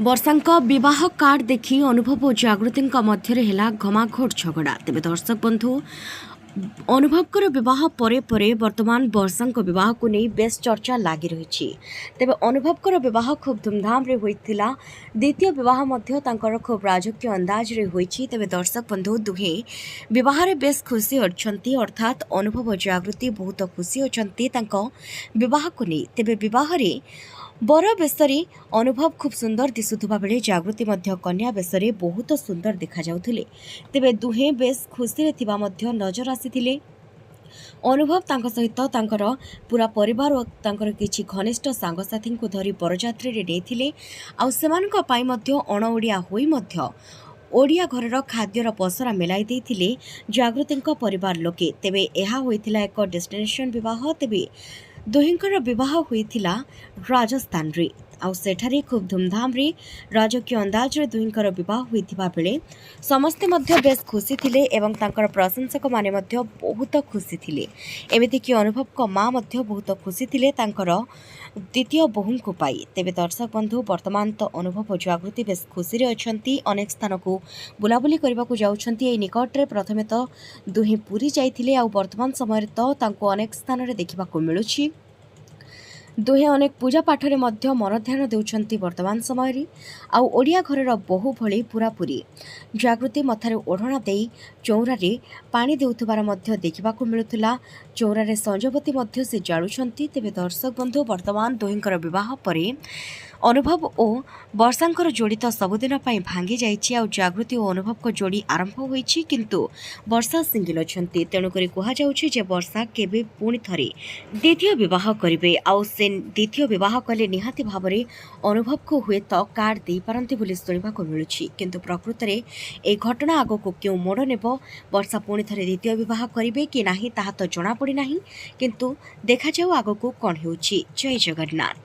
वर्षांक विवाह कार्ड देखि अनुभव और जागृति मध्य हेला घमाघोट झगड़ा। तेबे दर्शक बंधु अनुभवकर विवाह परे परे वर्तमान वर्षांक विवाह को नहीं बेस चर्चा लगी रही। तेबे अनुभवकर विवाह खूब धूमधाम रे होइतिला। द्वितीय विवाह मध्य तांकर खूब राजकीय अंदाज रे होइछि। तेबे दर्शक बंधु दुहे विवाह रे बेस खुशी अछंती, अर्थात अनुभव और जागृति बहुत खुशी अछंती तांको विवाह को नहीं। तेबे विवाह रे बर बेसरे अनुभव खूब सुंदर दिशुवा बेले जागृति मध्य कन्या बेसरे बहुत सुंदर देखा जाउथिले। तेबे दुहे बेस खुशी रे थिबा मध्य नजर आसीथिले। अनुभव तांको सहित तांकर पूरा परिवार और तांकर किछि घनिष्ठ सांगसाथी को धरी बरजात्री रे नेथिले। आ सेमानक पाई मध्य अणओडिया होई मध्य ओडिया घरर खाद्यर पसरा मेलाई देथिले जागृतिंक परिवार लोके। तेबे एहा होइथिला एक डेस्टिनेशन विवाह। तेबे दुहिंकर विवाह होइथिला राजस्थान रे। आउ सेठारे खूब धूमधाम रे राजकीय अंदाज रे दुहिंकर विवाह होइथिबा बेले समस्ते मध्य बेस खुशी थिले एवं तांकर प्रशंसक माने मध्य बहुत खुशी थिले। एमिति कि अनुभव को मां मध्य बहुत खुशी थिले तांकर द्वितीय बोहू को पाई। तेबे दर्शक बंधु वर्तमान तो अनुभव और जागृति बेस खुशी रे अछंती। अनेक स्थान को बुलाबुली करबा को जाउछंती। ए निकट रे प्रथमे तो दुहे पुरी जाइथिले। आ वर्तमान समय तो तांको अनेक स्थान रे देखिबा को मिलुछि। दुहे अनेक पूजा पाठ रे मध्य मन ध्यान देउछंती। वर्तमान समय रे आउ ओडिया घरर बहु भली पूरापूरी जागृति मथारे ओढ़णा देई चौरा रे पानी देउथबार मध्य देखिबा को मिलुथिला। चौरा रे संजवती मध्य से जाळुछंती। तेबे दर्शक बंधु वर्तमान दुहिंकर विवाह परे अनुभव और वर्षांकर जोड़ी तो सबुदिन भांगी जाइछि। आ जागृति और अनुभव को जोड़ी आरंभ होइछि, किंतु वर्षा सिंगल अछंती। तेणुकरी कहा जाउछि जे वर्षा केबे पुणी थरे द्वितीय विवाह करिवे। आ से द्वितीय विवाह कले निहाती भावरे अनुभव को हुए तो कार्ड दे पारंती बोली सुनिबा को मिलुछि, किंतु प्रकृत रे ए घटना आगो को क्यों मोड़ नेबो, वर्षा पुणी थरे द्वितीय विवाह करिवे कि नाही ताहा तो जणा पड़ी नाही। किंतु देखा जाऊ आगो को कोन हेउछि। जय जगन्नाथ।